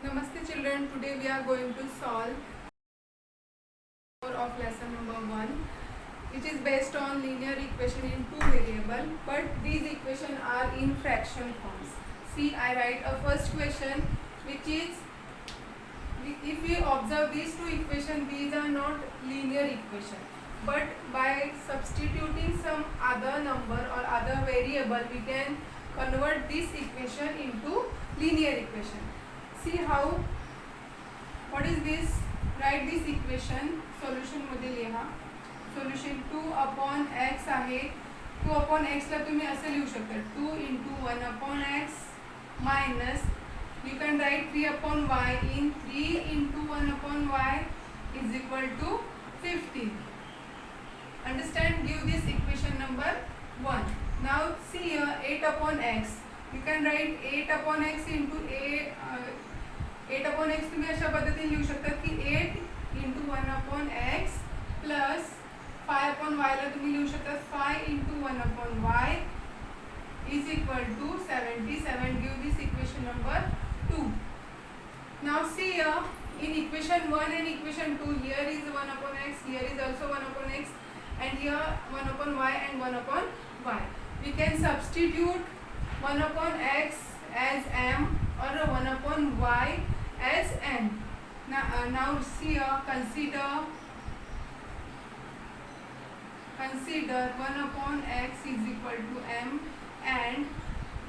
Namaste children, today we are going to solve of lesson number 1, which is based on linear equation in two variable, but these equations are in fraction forms. See, I write a first question which is, if we observe these two equations, these are not linear equation, but by substituting some other number or other variable, we can convert this equation into linear equation. See how, what is this? Write this equation, solution मध्ये लिहा. Solution 2/x आहे. 2/x ला तुम्ही असे लिहू शकता 2 into 1/x minus you can write 3/y in 3 into 1/y is equal to 15. Understand? Give this equation number 1. Now see here 8/x. You can write 8/x into 8/x तुम्ही अशा पद्धतीने लिहू शकता की 8 into 1/x plus 5/y ला तुम्ही लिहू शकता 5 into 1/y is equal to 77. Give this equation number 2. Now see here in equation 1 and equation 2, here is 1/x, here is also 1/x, and here 1/y and 1/y. We can substitute 1/x as m or 1/y as n. Now see here, consider 1/x is equal to m and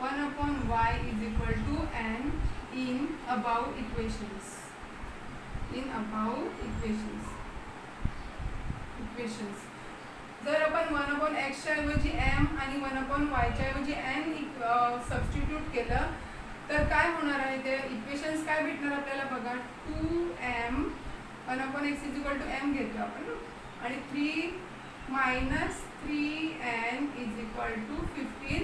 1/y is equal to n in above equations. जर आपण 1/x च्या ऐवजी m आणि 1/y च्या ऐवजी n substitute केलं तर काय होणार आहे? ते इक्वेशन्स काय भेटणार आपल्याला बघा. 2m 1/x is equal to m घेतो आपण आणि 3 minus 3n is equal to 15.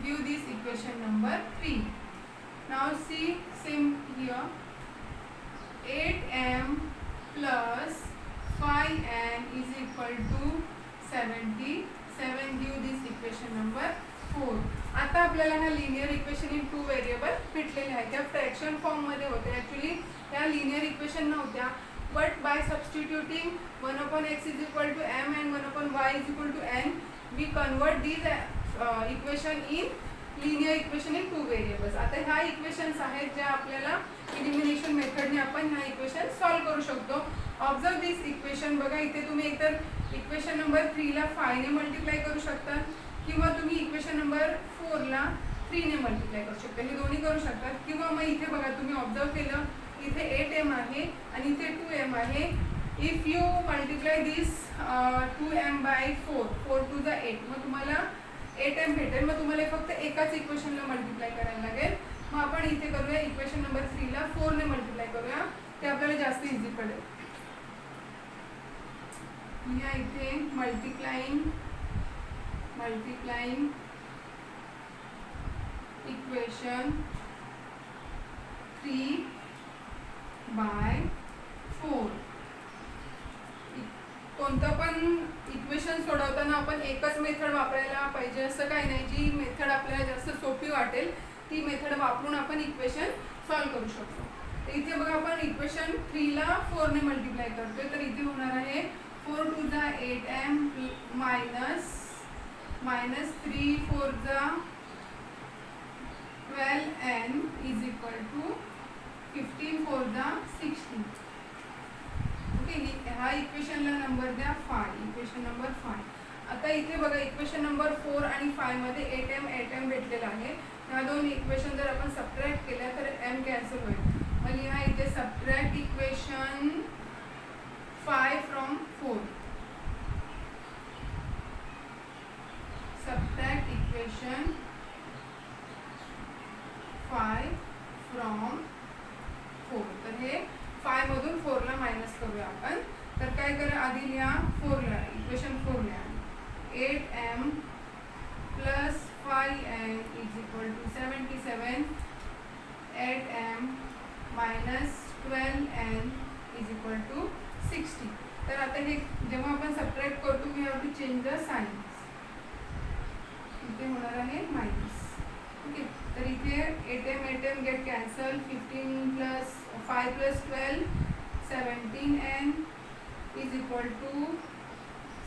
Give this equation number 3. Now see same here 8m plus 5n is equal to 77. Give this equation number 4. आता आपल्याला हा linear equation in two variable भेटलेले आहे. त्या fraction form मध्ये होते. ॲक्च्युली त्या linear equation नव्हत्या, but by substituting 1/x is equal to m and 1/y is equal to n, we convert these equation in linear equation in two variables. आता ह्या equations आहेत ज्या आपल्याला एलिमिनेशन मेथडने आपण ह्या इक्वेशन सॉल्व करू शकतो. ऑब्झर्व दिस इक्वेशन. बघा इथे तुम्ही एकतर इक्वेशन नंबर 3 ला 5 ने मल्टिप्लाय करू शकता किंवा तुम्ही इक्वेशन नंबर 4 ला 3 ने मल्टिप्लाय करू शकता. हे दोन्ही करू शकतात. किंवा मग इथे बघा तुम्ही ऑब्झर्व केलं इथे 8m आहे आणि इथे 2m आहे. If you multiply this 2m by 4 to the 8, मग तुम्हाला 8m भेटेल. मग तुम्हाला फक्त एकाच इक्वेशनला मल्टिप्लाय करायला लागेल. मग आपण इथे करूया इक्वेशन नंबर 3 ला 4 ने मल्टिप्लाय करूया, ते आपल्याला जास्त इझी पडेल. या इथे मल्टिप्लाइंग इक्वेशन 3 बाय 4. कोणतं पण इक्वेशन सोडवताना आपण एकच मेथड वापरायला पाहिजे असं काही नाही. जी मेथड आपल्याला जास्त सोपी वाटेल ती मेथड वापरून आपण इक्वेशन सॉल्व करू शकतो. तर इथे बघा आपण इक्वेशन 3 ला 4 ने मल्टिप्लाय करतोय, तर इथे होणार आहे 4 to the 8m minus 3 4 the 12n is equal to 15 4 the 16. Okay, हा इक्वेशनला नंबर द्या 5. Equation number 5. आता इथे बघा इक्वेशन नंबर 4 आणि 5 मध्ये 8m भेटलेला आहे. ह्या दोन इक्वेशन जर आपण सबट्रॅक्ट केल्या तर m कॅन्सल होईल. मग लिहा इथे subtract equation 5 from 4. Subtract equation 5 from 4. तर हे 5 मधून 4 ला मायनस करूया आपण. तर काय करा, आधी लिहा 4 ला इक्वेशन 4 लिहा 8m plus 5n is equal to 77. 8m minus 12n is equal to 60. तर आता हे जेव्हा आपण सबट्रॅक्ट करतो we have to change the signs. इथे होणार आहे मायनस. ओके, तर इथे 8m get cancel. 15 plus 5 plus 12 17n is equal to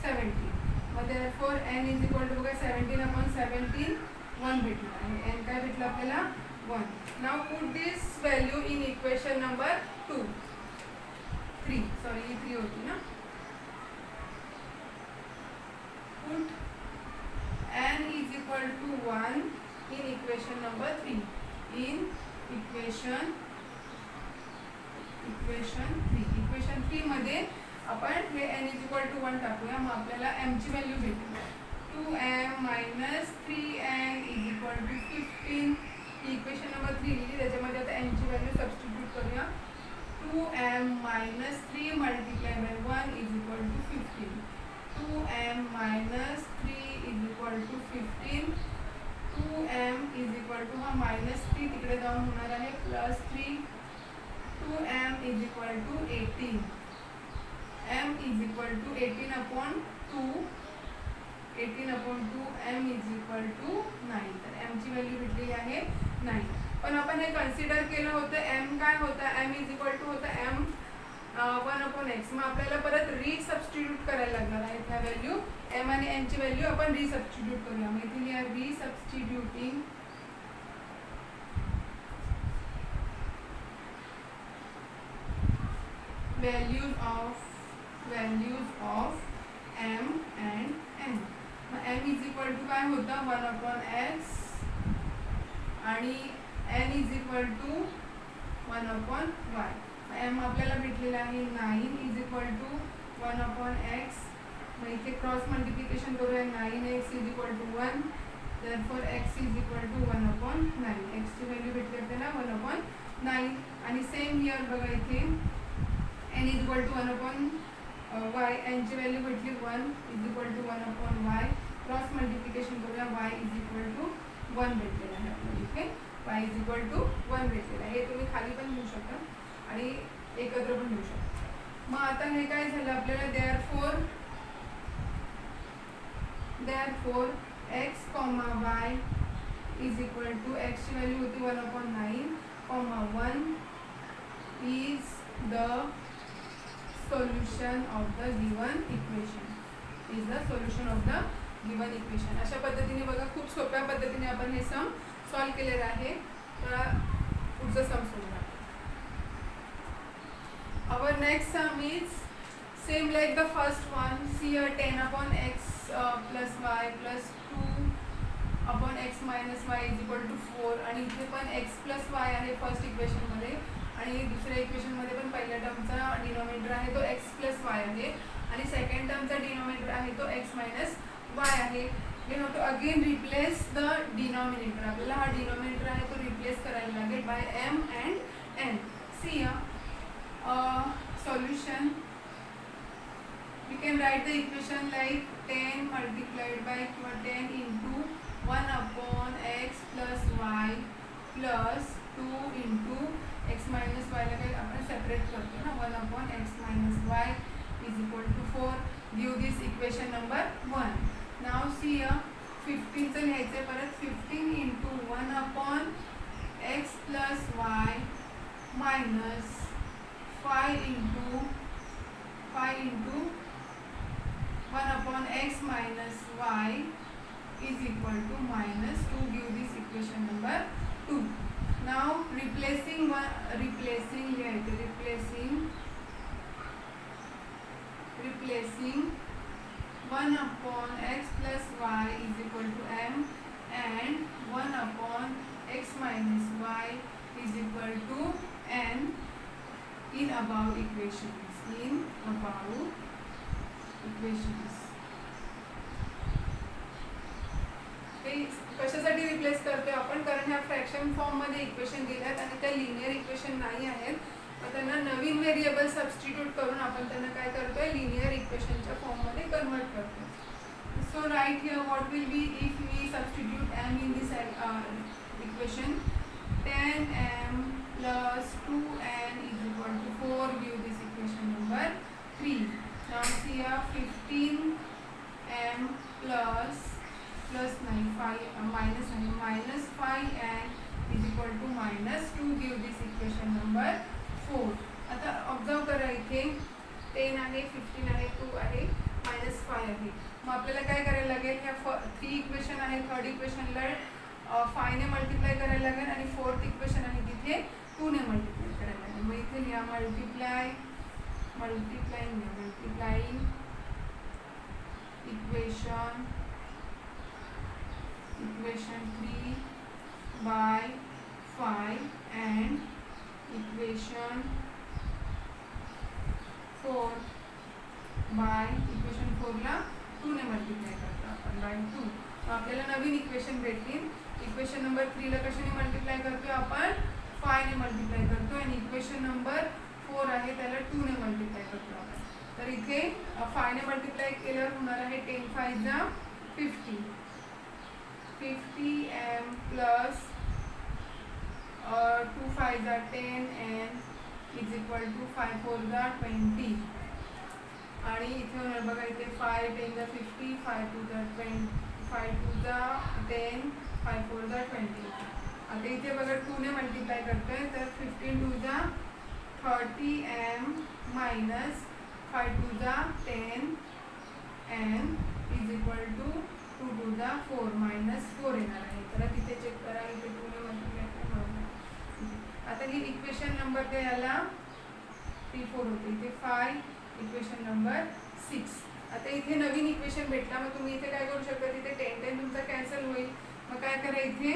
17. मग therefore n is equal to बघा 17/17 1 भेटलं आणि n काय भेटलं आपल्याला 1. Now put this value in equation number 3 sorry 3 होती ना. Put n is equal to 1 in equation number 3. In equation 3 मध्ये आपण हे n is equal to 1 टाकूया. मग आपल्याला m ची व्हॅल्यू भेटेल 2m minus 3n is equal to 15. Equation number 3 लिहिली. त्याच्यामध्ये आता n ची व्हॅल्यू सबस्टिट्यूट करूया. 2m minus 3 multiplied by 1 is equal to 15. 2m minus 3 is equal to 15. 2m is equal to हा minus 3 तिकडे जाऊन होणार आहे plus 3. 2m is equal to 18. m is equal to 18/2. 18/2 m is equal to 9. तर m ची value भेटलेली आहे 9. पण आपण हे कन्सिडर केलं होतं m काय होतं m is equal to होतं m 1/x. मग आपल्याला परत रिसबस्टिट्यूट करायला लागणार आहे त्या व्हॅल्यू m आणि n ची व्हॅल्यू आपण रिसबस्टिट्यूट करूया. मग इथे लिहा रिसबस्टिट्यूटिंग values of m and n. मग m is equal to काय होतं 1/x आणि n is equal to 1/y. m आपल्याला भेटलेला आहे 9 is equal to 1/x. मग इथे क्रॉस मल्टिप्लिकेशन करूया 9x is equal to 1. therefore x is equal to 1/9. x ची व्हॅल्यू भेटली आपल्याला 1/9. आणि सेम हिअर बघा इथे n is equal to 1/y. n ची व्हॅल्यू भेटली 1 is equal to 1/y. Cross multiplication करूया y is equal to 1 भेटलेलं आहे आपल्याला इथे. y is equal to 1 भेटलेलं आहे. हे तुम्ही खाली पण घेऊ शकता आणि एकत्र पण घेऊ शकता. मग आता हे काय झालं आपल्याला therefore x, y is equal to x ची व्हॅल्यू होती 1/9, 1 is the solution of the given equation. अशा पद्धतीने बघा खूप सोप्या पद्धतीने आपण हे सम सॉल्व केलेलं आहे. तर पुढचं सम सोडूया. Our next sum is same like the first one. See here 10/x plus y plus 2/x minus y is equal to 4. आणि इथे पण x plus y आहे फर्स्ट इक्वेशन मध्ये आणि दुसऱ्या इक्वेशन मध्ये पण पहिल्या टर्मचा डिनोमिनेटर आहे तो x plus y आहे आणि सेकंड टर्मचा डिनोमिनेटर आहे तो x minus y आहे. we have to again replace the denominator. आपल्याला हा डिनोमिनेटर आहे तो रिप्लेस करायला लागेल by m and n. see solution we can write the equation like 10 multiplied by 10 into 1/x plus y plus 2 into x minus y ला काही आपण separate करतो ना 1/x minus y is equal to 4. give this equation number 1. now see 15 चं लिहायचं परत 15 into 1/x plus y minus 5 into 1/x minus y is equal to minus 2. give this equation number 2. now replacing 1/x plus y is equal to m and 1/x minus y is equal to n in above equations. कशासाठी replace करतोय आपण कारण ह्या fraction form मध्ये equation दिल्यात आणि त्या linear equation नाही आहेत. मग त्यांना नवीन व्हेरिएबल सबस्टिट्यूट करून आपण त्यांना काय करतोय लिनियर इक्वेशनच्या फॉर्म मध्ये कन्वर्ट करतोय. So right here what will be if we substitute m in this equation. 10m plus 2n is equal to 4. give this equation number 3. now see 15m plus 5n is equal to minus 2. give this equation number 4. आहे, 15 आहे, 2 आहे, -5 आहे. मग आपल्याला काय करायला लागेल, ह्या 3 इक्वेशन आहे, थर्ड इक्वेशनला 5 ने मल्टिप्लाय करायला लागेल आणि फोर्थ इक्वेशन आहे तिथे 2 ने मल्टिप्लाय करायला लागेल. मग इथे लिहा multiplying equation 3 by 5 and equation 4 ला 2 ने मल्टिप्लाय करतो आपण बाय 2. आपल्याला नवीन इक्वेशन भेटतील. इक्वेशन नंबर 3 ला कशाने मल्टिप्लाय करतोय आपण, 5 ने मल्टिप्लाय करतोय आणि इक्वेशन नंबर 4 आहे त्याला 2 ने मल्टिप्लाय करतो आपण. तर इथे 5 ने मल्टिप्लाय केल्यावर होणार आहे 10 5 जा 50 50m प्लस 2 5 जा 10n इज इक्वल टू 5 4 जा 20. आणि इथे होणार बघा, इथे 5 10 जा 50 5 2 जा 20 5 2 जा 10 5 4 जा 20. आता इथे बघा 2 ने मल्टिप्लाय करतोय तर 15 2 जा 30m मायनस 5 2 जा 10n इज इक्वल टू 2 2 जा 4 -4 येणार आहे. तर तिथे चेक करा, इथे 2 ने मल्टिप्लाय करा. आता ही इक्वेशन नंबर ते याला P4 होते, इथे 5 इक्वेशन नंबर 6. आता इथे नवीन इक्वेशन भेटला. मग तुम्ही इथे काय करू शकता, तिथे 10 10 तुमचा कॅन्सल होईल. मग काय करा, इथे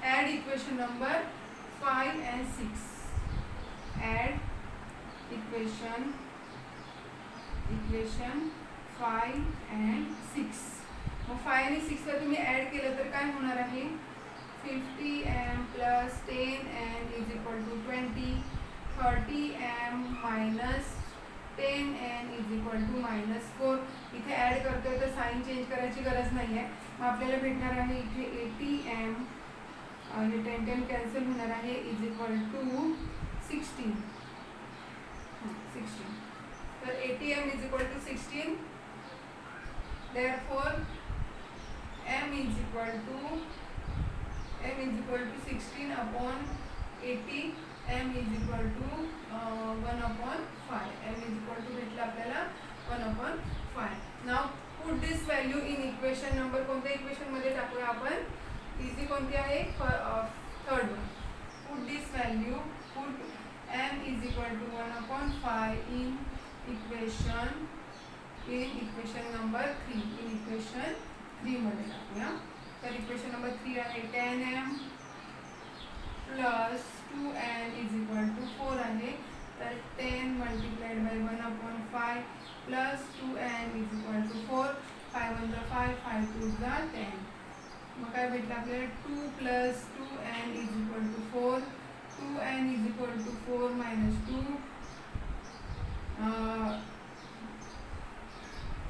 add equation number 5 and 6. Add equation 5 and 6. मग 5 आणि 6 ला तुम्ही ॲड केलं तर काय होणार आहे, 50m plus 10n is equal to 20 30m minus 10n is equal to -4. इथे ॲड करतोय तर साईन चेंज करायची गरज नाही आहे. मग आपल्याला भेटणार आहे इथे 80m, हे 10 10 कॅन्सल होणार आहे, इज इक्वल टू 16. तर 80m is equal to 16. therefore m is equal to 16 upon 80. m is equal to 1/5. m is equal to भेटला आपल्याला 1/5. now put this value in equation number, कोणत्या इक्वेशन मध्ये टाकूया आपण, इझी कोणती आहे, third one. put this value, put m is equal to 1/5 in equation number 3. in equation 3 मध्ये टाकूया. तर इक्वेशन नंबर 3 आहे 10m plus 2n is equal to 4 आहे. तर 10 multiplied by 1/5 plus 2n is equal to 4. 5 1 जा 5 5 2 जा 10. मग काय भेटलं आपल्याला, 2 plus 2n is equal to 4. 2n is equal to 4 minus 2.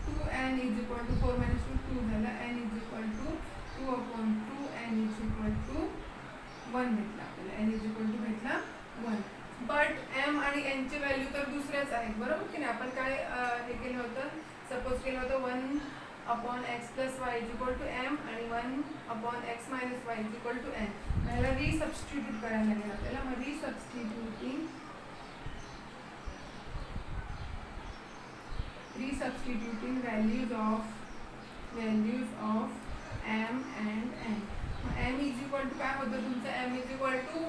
2n is equal to 4 minus 2 2 झाला. n is equal to 2/2. n is equal to 1 भेटला आपल्याला. n इज इक्वल टू भेटला 1. बट m आणि n चे व्हॅल्यू तर दुसऱ्याच आहेत, बरोबर की नाही. आपण काय हे केलं होतं, सपोज केलं होतं 1/x + y is equal to m आणि 1/x - y is equal to n. ह्याला रिसबस्टिट्यूट करायला लागेल आपल्याला. मग resubstituting values of m and n. m is equal to काय होतं तुमचं, m is equal to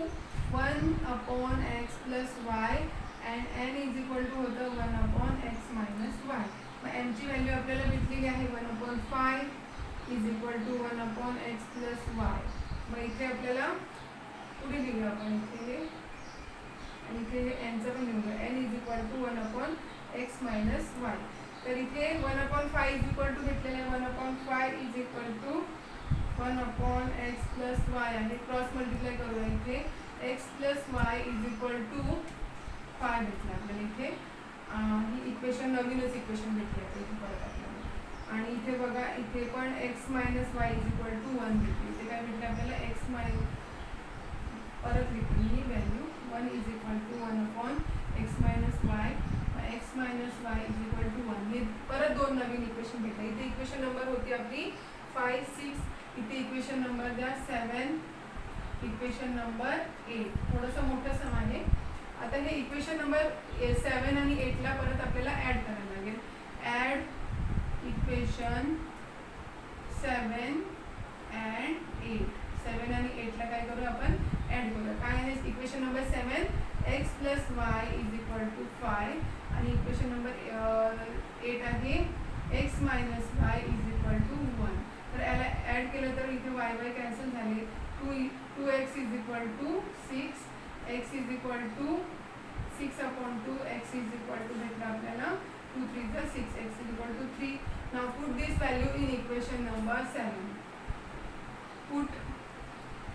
1/x + y and n is equal to होतं 1/x - y. मग m ची व्हॅल्यू आपल्याला भेटलेली आहे 1/5 is equal to 1/x + y. मग इथे आपल्याला पुढे लिहूया आपण, इथे आणि इथे n चं पण लिहूया, n is equal to 1/x - y. तर इथे 1/5 इज इक्वल टू भेटलेलं आहे 1/5 is equal to 1/x + y आहे. क्रॉस मल्टिप्लाय करूया, इथे x + y is equal to 5 भेटलं आपल्याला. इथे ही इक्वेशन नवीनच इक्वेशन भेटली आहे इथे परत आपल्याला. आणि इथे बघा, इथे पण x - y is equal to 1 भेटली. इथे काय भेटलं आपल्याला, परत लिहिली ही value 1 is equal to 1/x - y. x - y is equal to 1. हे परत दोन नवीन इक्वेशन भेटले. इथे इक्वेशन नंबर होती आपली 5 6. इथे इक्वेशन नंबर द्या 7. Equation number 8. थोडंसं मोठं सम आहे. आता आता हे इक्वेशन नंबर 7 आणि 8ला परत आपल्याला ॲड करायला लागेल. Add equation 7 and 8. 7 आणि 8ला काय करू आपण ॲड करूया. काय आहे इक्वेशन नंबर 7 x + y = 5 आणि इक्वेशन नंबर 8 आहे x - y = 1. तर याला ॲड केलं तर इथे y y कॅन्सल झाले. 2x = 6, x = 6/2, x भेटलं आपल्याला 2 3 = 6, x = 3. Now put this value in equation number 7. Put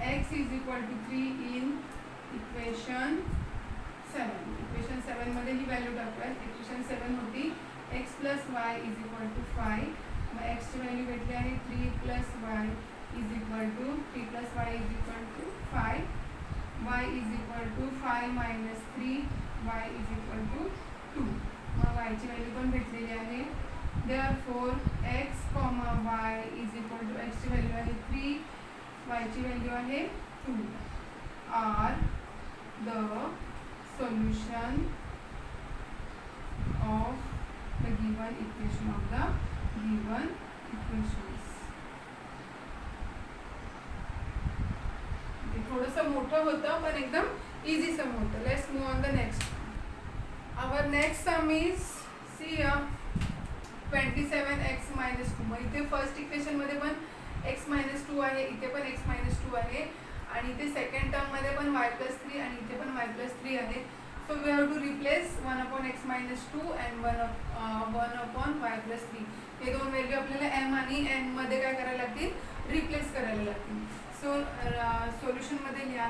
x = 3 in equation 7. Equation 7 मध्ये ही व्हॅल्यू टाकूया. इक्वेशन 7 होती x + y = 5. मग x ची व्हॅल्यू भेटली आहे 3 + y = 5, y = 5 - 3, y = 2. मग y ची व्हॅल्यू पण भेटलेली आहे. Therefore x, y = x ची व्हॅल्यू आहे 3, y ची व्हॅल्यू आहे 2 are the solution of the given equation of the given equations. थोडंसं मोठं होतं पण एकदम इझी सम होतं. Let's move on the next. Our next sum is C 27x - 2. मग इथे फर्स्ट इक्वेशन मध्ये पण x - 2 आहे, इथे पण x - 2 आहे आणि इथे सेकंड टर्म मध्ये पण y + 3 आणि इथे पण y + 3 आहे. So we have to replace 1/x - 2 and 1/y + 3. हे दोन व्हॅल्यू आपल्याला m आणि n मध्ये काय करायला लागतील, रिप्लेस करायला लागतील. सो सोल्युशनमध्ये लिहा.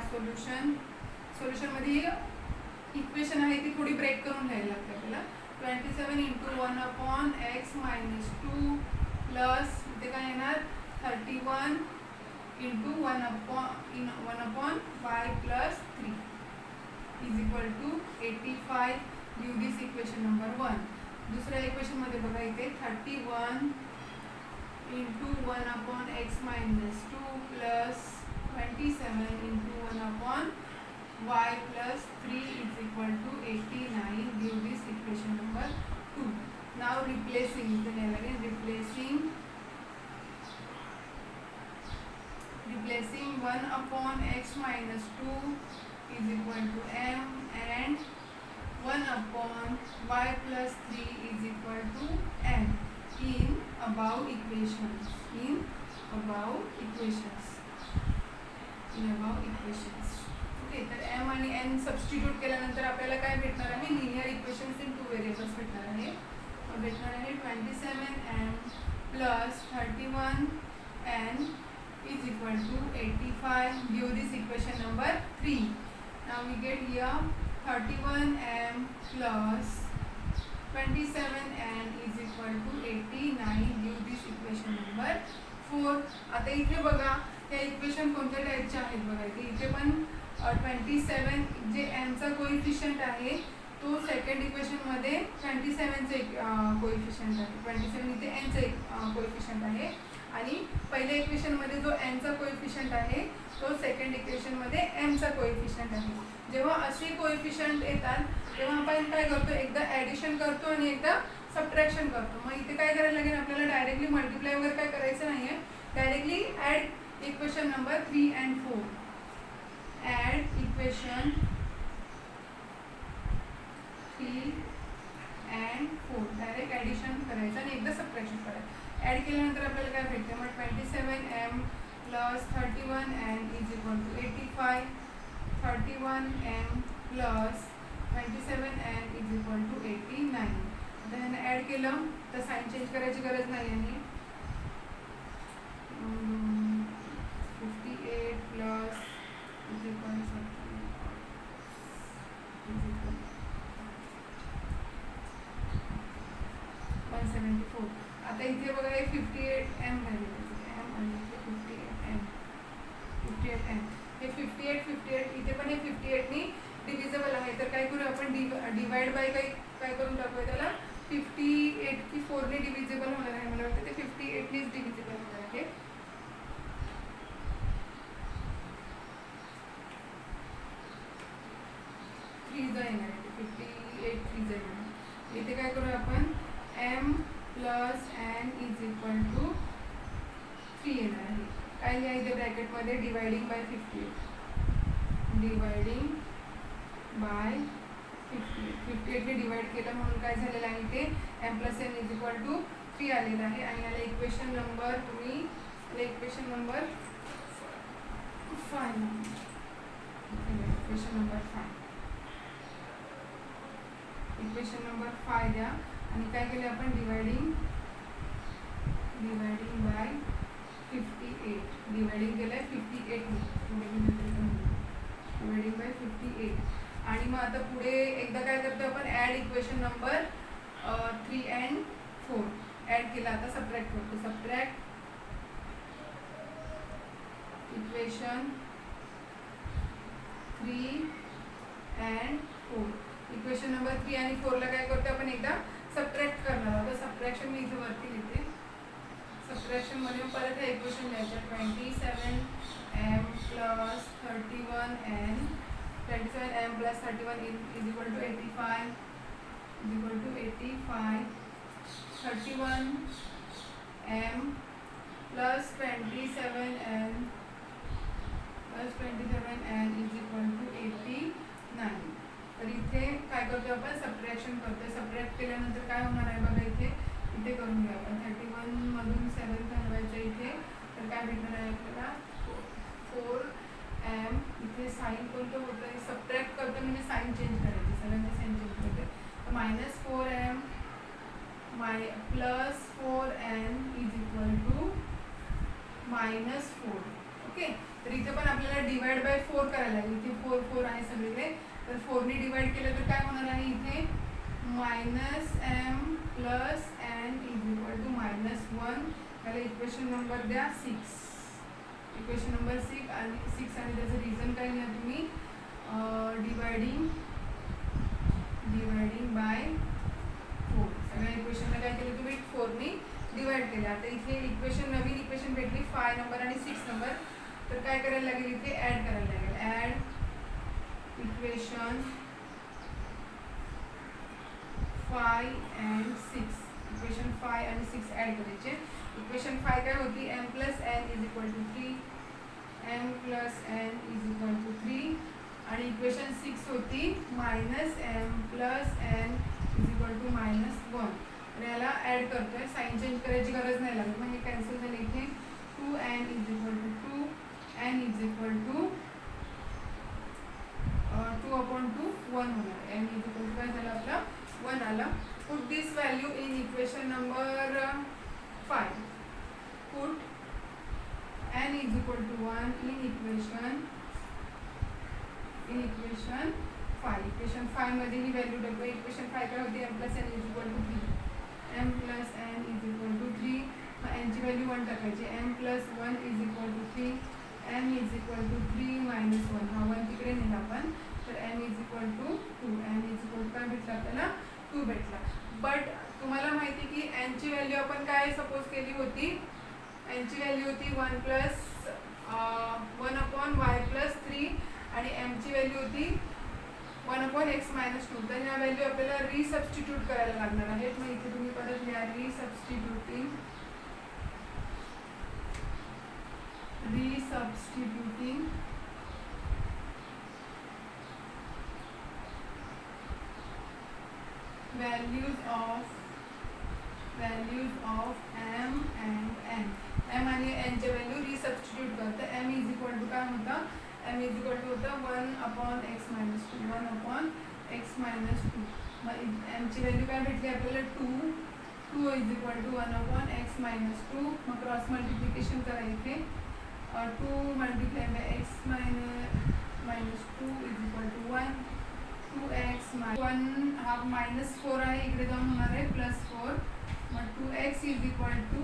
सोल्युशनमध्ये ही इक्वेशन आहे ती थोडी ब्रेक करून घ्यायला लागते आपल्याला. 27 × 1/x - 2 प्लस इथे काय येणार 31 × 1/y + 3 = 85. गिव्ह दिस इक्वेशन नंबर 1. दुसऱ्या इक्वेशन मध्ये बघा इथे 31 × 1/x - 2 plus 27 × 1/y + 3 = 89. Give this equation number 2. Now replacing replacing 1/x - 2 = m and 1/y + 3 = n in above equations. Okay, तर m आणि n सबस्टिट्यूट केल्यानंतर आपल्याला काय भेटणार आहे, लिनियर इक्वेशन्स इन 2 व्हेरिएबल्स भेटणार आहे. भेटणार आहे 27m + 31n = 85. Give this equation number 3. Now we get here 31m + 27n = 89. Give this equation number 4. आता इथे बघा या इक्वेशन कोणत्या टाईपच्या आहेत बघा. इथे पण 27 जे nचा कोएफिशियंट आहे तो सेकंड इक्वेशन मध्ये 27 चे कोएफिशियंट आहे. 27 इथे n चे कोएफिशियंट आहे आणि पहिल्या इक्वेशन मध्ये जो n चा कोएफिशियंट आहे तो सेकंड इक्वेशन मध्ये m चा कोएफिशियंट आहे. जेव्हा असे कोएफिशियंट येतात तेव्हा आपण काय करतो, एकदा ॲडिशन करतो आणि एकदा सबट्रॅक्शन करतो. मग इथे काय करायला लागेल आपल्याला, डायरेक्टली मल्टिप्लाय वगैरे काय करायचं नाहीये. Directly add equation number 3 and 4. Add equation 3 and 4. Direct addition करायचं आणि एकदा सबट्रॅक्शन करायचं. ॲड केल्यानंतर आपल्याला काय भेटते, मग 27m + 31n = 85. 31m + 27n = 89. आता ह्यानं ॲड केलं तर साईन चेंज करायची गरज नाही आणि 58 + 174. आता इथे बघा हे 58m झाले, m आणि 58m हे 58 इथे पण हे 58 नी डिव्हिजिबल आहे. तर काय करू आपण, डिवाइड बाय काय करून टाकूया त्याला. 58 की 4 ने डिव्हिजिबल होणार आहे. मला वाटतं ते 58 नीच डिव्हिजिबल होणार आहे. 3 येणार आहे, 58 3 येणार. इथे काय करूया आपण, m plus n is equal to 3 येणार आहे. काय लिहायचं ब्रॅकेटमध्ये, डिवायडिंग बाय 58, डिवायडिंग बाय 58 ने डिवाइड केलं म्हणून काय झालेलं आहे ते m plus n is equal to 3 आलेलं आहे. आणि याला इक्वेशन नंबर तुम्ही इक्वेशन नंबर 5 इक्वेशन नंबर 5 द्या. आणि काय केलं आपण, डिवायडिंग बाय 58, डिवायडिंग केलं आहे 58 डिवायडिंग बाय 58. आणि मग आता पुढे एकदा काय करतो आपण, add equation number 3 and 4 add केला. आता सबट्रॅक्ट करतो, subtract equation 3 and 4. Equation number 3 आणि 4 ला काय करतो आपण, एकदा सबट्रॅक्ट करणार आहोत. सबट्रॅक्शन मी इथे वरती लिहिते. सबट्रॅक्शन मध्ये परत हे इक्वेशन लिहायचं, 27m plus 31n 27m plus 31 is equal to 85 31m plus 27n is equal to 89. तर इथे काय करतो आपण, सबट्रॅक्शन करतोय. सबट्रॅक्ट केल्यानंतर काय होणार आहे बघा, इथे करून घ्या आपण. 31 मधून 7 घालवायचं इथे, तर काय भेटणार आहे आपल्याला, 4m. इथे साईन कोणतं होतं आहे, सबट्रॅक्ट करतो म्हणजे साईन चेंज करायची, सगळ्यांना साईन चेंज करते. -4m plus 4n is equal to -4. Okay, तर इथे पण आपल्याला डिवाइड बाय 4 करायला लागेल. इथे 4 आहे सगळीकडे, तर 4 ने डिवाइड केलं तर काय होणार आहे, इथे -m plus n is equal to -1. त्याला इक्वेशन नंबर द्या 6, इक्वेशन नंबर 6 आणि त्याचं रिझन काय लिहा तुम्ही, डिवायडिंग बाय 4. सगळ्या इक्वेशनला काय केलं तुम्ही, 4 ने डिवाइड केलं. आता इथे नवीन इक्वेशन भेटली 5 नंबर आणि 6 नंबर. तर काय करायला लागेल, इथे ॲड करायला लागेल. ॲड इक्वेशन 5 and 6, इक्वेशन 5 आणि 6 ॲड करायचे. इक्वेशन 5 काय होती, m plus n is equal to 3, m plus n is equal to 3. आणि इक्वेशन 6 होती -m plus n is equal to -1. तर याला ॲड करतोय, साईन चेंज करायची गरज नाही लागत, म्हणजे कॅन्सल झाले. इथे 2n is equal to 2, n is equal to 2/2 1 होणार. n इज इक्वल टू काय झालं आपलं, 1 आला. Put this value in equation number 5. Put n is equal to 1 in equation 5. Equation 5 मध्ये ही व्हॅल्यू टाकू. इक्वेशन 5 काय होती, m plus n is equal to 3, m plus n is equal to 3. मग n ची व्हॅल्यू 1 टाकायची, m plus 1 is equal to 3, m is equal to 3 minus 1. हा 1 तिकडे नेला आपण, तर m is equal to 2. m is equal to काय भेटला आपल्याला, 2 भेटला. बट तुम्हाला माहिती की n ची व्हॅल्यू आपण काय सपोज केली होती, n ची व्हॅल्यू होती 1/y प्लस 3 आणि m ची व्हॅल्यू होती 1/x मायनस 2. तर ह्या व्हॅल्यू आपल्याला रिसबस्टिट्यूट करायला लागणार आहेत. मग इथे तुम्ही परत लिहा, रिसबस्टिट्यूटिंग values of m and n. m आणि n चे व्हॅल्यू रिसबस्टिट्यूट करते. m इज इक्वल टू काय होतं, m इज इक्वल टू होतं 1/x मायनस 2, 1/x मायनस 2. मग m ची व्हॅल्यू काय भेटली आपल्याला 2 is equal to 1/x minus 2. मग क्रॉस मल्टिप्लिकेशन करा इथे, 2 multiply by x minus 2 is equal to 1. 2x 1 हा -4 आहे, इकडे जाऊन होणार आहे +4. मग 2x is equal to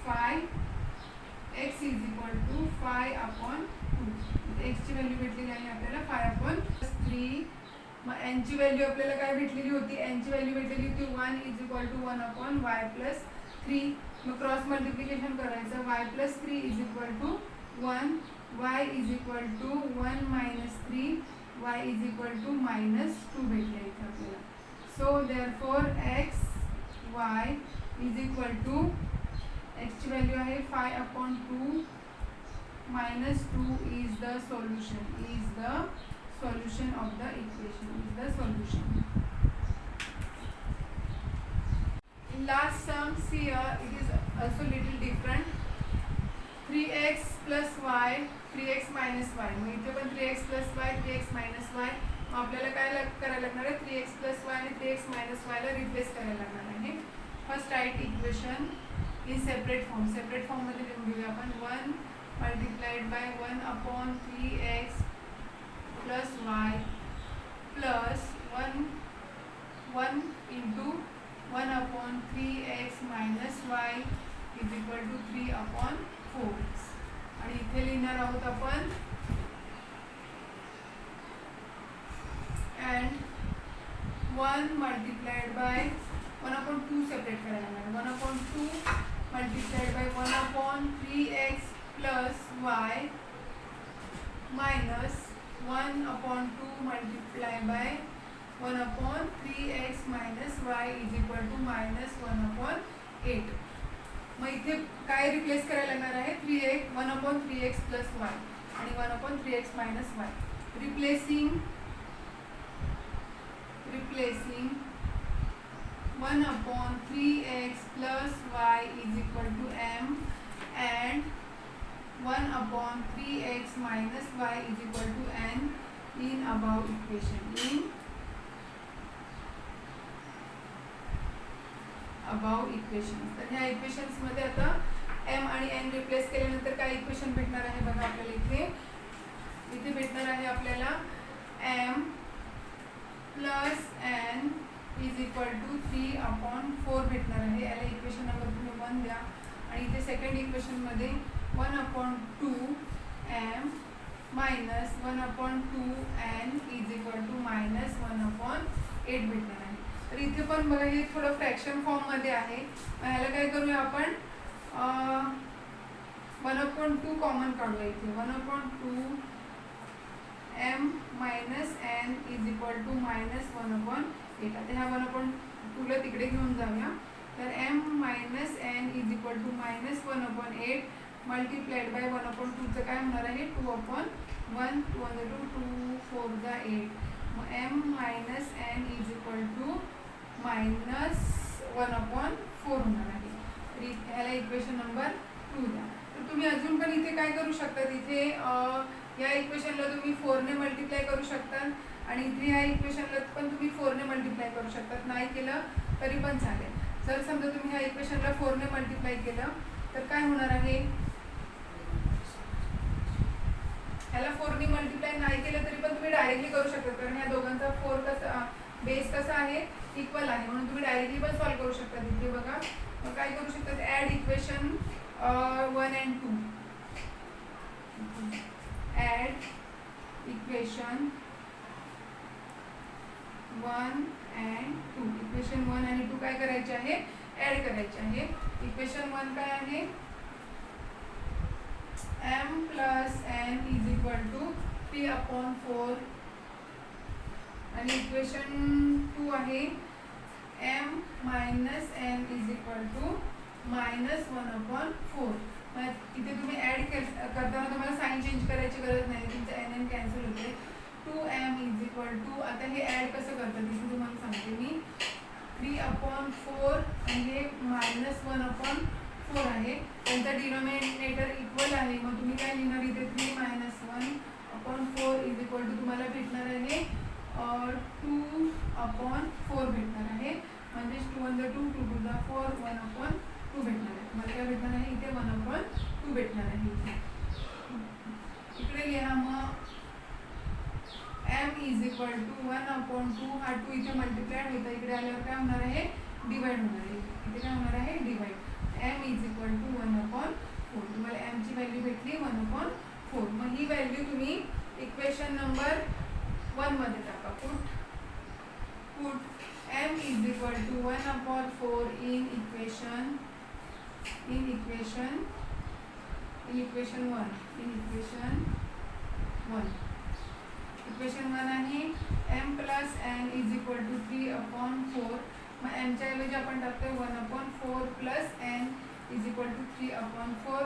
5, x is equal to 5/2. x ची व्हॅल्यू भेटलेली आहे आपल्याला 5/3. मग n ची व्हॅल्यू आपल्याला काय भेटलेली होती, n ची व्हॅल्यू भेटलेली होती 1 is equal to 1/y plus 3. मग क्रॉस मल्टिप्लिकेशन करायचं, y plus 3 is equal to 1, y is equal to 1 minus 3 y is equal to -2 भेटले इथे आपल्याला. So therefore x y is equal to x ची value आहे 5/2 -2 is the solution of the equation, is the solution. In last sum, see here, it is also little different. 3x plus y, 3x minus y. मग इथे पण 3x plus y, 3x minus y. मग आपल्याला काय करायला लागणार आहे? 3x plus y आणि 3x minus y ला रिप्लेस करायला लागणार आहे. First write equation in separate form. Separate form मध्ये लिहून घेऊया आपण. 1 multiplied by 1/3x plus y plus 1 into 1/3x minus y is equal to 3/4. आणि इथे लिहिणार आहोत आपण and 1 multiplied by 1/2 सेपरेट करायला लागणार. 1/2 multiplied by 1/3x plus y minus 1/2 multiplied by 1/3x minus y is equal to -1/8. मग इथे काय रिप्लेस करायला लागणार आहे? 1/3x plus y आणि 1/3x minus y. Replacing 1/3x plus y is equal to m and 1/3x minus y is equal to n in above equation. तर ह्या equations मध्ये आता m आणि n रिप्लेस केल्यानंतर काय इक्वेशन भेटणार आहे बघा आपल्याला. इथे भेटणार आहे आपल्याला m plus n is equal to 3/4 भेटणार आहे. याला इक्वेशन नंबर तुम्ही 1 द्या. आणि इथे सेकंड इक्वेशन मध्ये 1/2 m minus 1/2 n is equal to -1/8 भेटणार आहे. तर इथे पण बघा हे थोडं फ्रॅक्शन फॉर्म मध्ये आहे. ह्याला काय करूया आपण 1/2 कॉमन काढूया. इथे 1/2 m minus n is equal to -1/8. आता ह्या 1/2 ला तिकडे घेऊन जाऊया. तर m minus n is equal to -1/8 multiplied by 1/2 चं काय होणार आहे? 2/1. 2 × 2 4 × 8. मग m minus n is equal to -1/4 होणार आहे. तर ह्याला इक्वेशन नंबर 2 द्या. तर तुम्ही अजून पण इथे काय करू शकता? इथे या इक्वेशनला तुम्ही 4 ने मल्टिप्लाय करू शकता आणि इथे ह्या इक्वेशनला पण तुम्ही 4 ने मल्टिप्लाय करू शकता. नाही केलं तरी पण चालेल. जर समजा तुम्ही ह्या इक्वेशनला 4 ने मल्टिप्लाय केलं तर काय होणार आहे? ह्याला 4 ने मल्टिप्लाय नाही केलं तरी पण तुम्ही डायरेक्टली करू शकता. कारण ह्या दोघांचा 4 कसा बेस कसा आहे? इक्वल आहे. म्हणून तुम्ही डायरेक्टली पण सॉल्व्ह करू शकता. इथे बघा मग काय करू शकता? Add equation 1 and 2. Add equation 1 and 2. Equation 1 आणि 2 काय करायचे आहे? ॲड करायचे आहे. इक्वेशन 1 काय आहे? m plus n is equal to 3/4 आणि इक्वेशन 2 आहे m minus n is equal to -1/4. मग इथे तुम्ही ॲड करताना तुम्हाला साइन चेंज करायची गरज नाही. तुमचं n n कॅन्सल होते. 2m is equal to आता हे ॲड कसं करतात इथे तुम्हाला सांगते मी. 3/4 आणि हे -1/4 आहे. त्यांचा डिनॉमिनेटर इक्वल आहे. मग तुम्ही काय लिहिणार इथे? 3 - 1/4 इज इक्वल टू तुम्हाला भेटणार आहे 2/4 भेटणार आहे. म्हणजे 2 × 2 2 × 4 1/2 भेटणार आहे. तुम्हाला काय भेटणार आहे? इथे 1/2 भेटणार आहे. इकडे लिहा. मग m इज इक्वल टू 1/2. हा 2 इथे मल्टिप्लाय होता. इकडे आल्यावर काय होणार आहे? डिवाइड होणार आहे. इथे काय होणार आहे? Divide. m is equal to 1/4. तुम्हाला m ची व्हॅल्यू भेटली 1/4. मग ही व्हॅल्यू तुम्ही इक्वेशन नंबर 1 मध्ये टाका. Put m is equal to 1/4 in equation 1. Equation 1 आहे m plus n is equal to 3/4. मग mच्या ऐवजी आपण टाकतोय 1/4 plus n is equal to 3/4.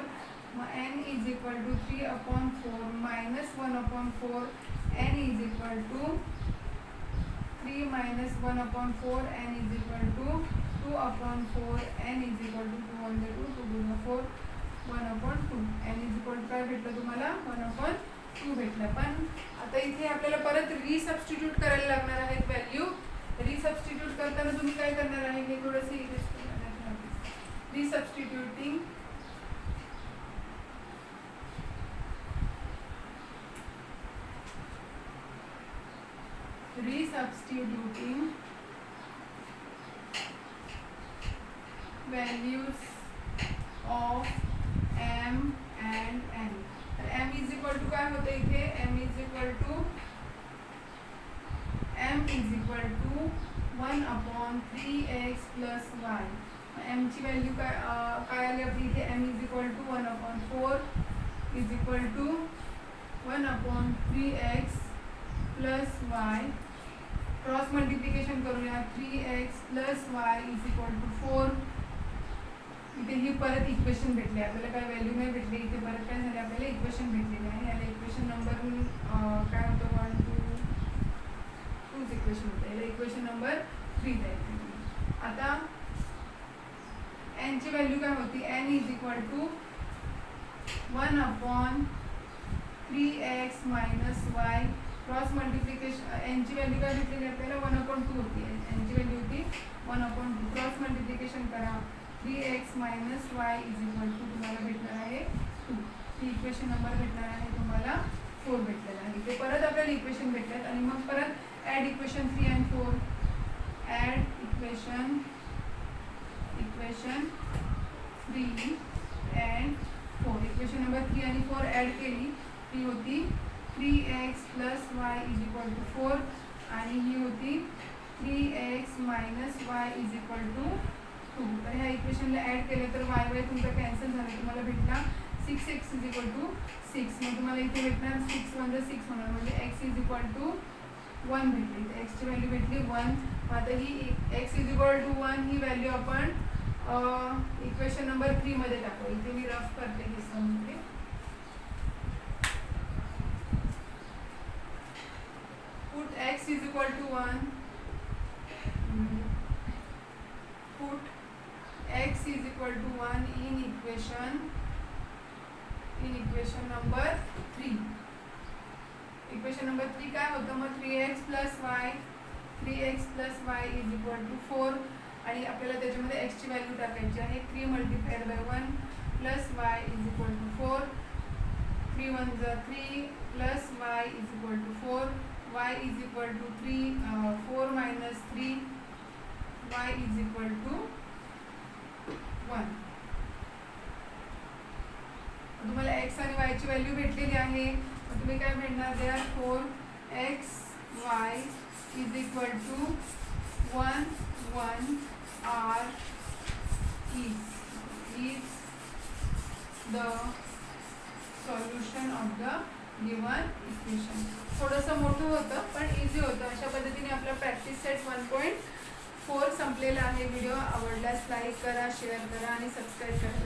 मग n is equal to 3/4 minus 1/4 n is equal to 3 minus 1/4 n is equal to 2/4 n is equal to 2 on the 2 2 4 1/2 n is equal to काय भेटलं तुम्हाला 1/2 भेटलं. पण आता इथे आपल्याला परत रिसबस्टिट्यूट करायला लागणार आहेत व्हॅल्यू. रिसबस्टिट्यूट करताना तुम्ही काय करणार आहे हे थोडंसं resubstituting values of m and n. तर m इज इक्वल टू काय होतं इथे m is equal to 1/3x plus y. m ची व्हॅल्यू काय आली आपली इथे m is equal to 1/4 is equal to 1/3x plus y. Cross multiplication करूया 3x plus y is equal to 4. इथे ही परत इक्वेशन भेटली आपल्याला, काय व्हॅल्यू नाही भेटली इथे, परत काय झाले आपल्याला इक्वेशन भेटलेली आहे. याला इक्वेशन नंबर काय होतं 1 2 इक्वेशन होतं, याला इक्वेशन नंबर 3 द्यायची. आता n ची व्हॅल्यू काय होती n is equal to 1/3x minus y. Cross multiplication n ची व्हॅल्यू काय भेटलेली आपल्याला 1/2 होती. n ची व्हॅल्यू होती 1/2. क्रॉस मल्टिप्लिकेशन करा 3x minus y is equal to तुम्हाला भेटणार आहे 2. ही इक्वेशन नंबर भेटणार आहे तुम्हाला 4 भेटलेला आहे. ते परत आपल्याला इक्वेशन भेटतात आणि मग परत add equation 3 and 4. Add equation 3 and 4. Equation number 3 आणि 4 ॲड केली ती होती 3x plus y is equal to 4 आणि ही होती 3x minus y is equal to 2. तर ह्या इक्वेशनला ॲड केलं तर y तुमचा कॅन्सल झाला, तुम्हाला भेटला 6x इज इक्वल टू 6. मग तुम्हाला इथे भेटणार 6 × 6 होणार म्हणजे x इज इक्वल टू 1 भेटली. तर x ची व्हॅल्यू भेटली 1. आता ही x इज इक्वल टू 1 ही व्हॅल्यू आपण इक्वेशन नंबर 3 मध्ये टाकू. इथे मी रफ करते हे समजते. Put x is equal to 1. Put x is equal to 1 in equation number 3. Equation number 3 काय होतं मग 3x plus y is equal to 4 आणि आपल्याला त्याच्यामध्ये x ची व्हॅल्यू टाकायची आहे 3 multiplied by 1 plus y is equal to 4. 3 1s are 3 plus y is equal to 4. y is equal to 4 minus 3. y is equal to 1. तुम्हाला x आणि y ची value भेटलेली आहे. तुम्ही काय भेटणार द्या 4x y is equal to 1 1 r is the solution of the given equation. थोडंसं मोठं होतं पण इझी होतं. अशा पद्धतीने आपला प्रॅक्टिस सेट 1.4 संपलेला आहे. व्हिडिओ आवडल्यास लाईक करा, शेअर करा आणि सबस्क्राईब करा.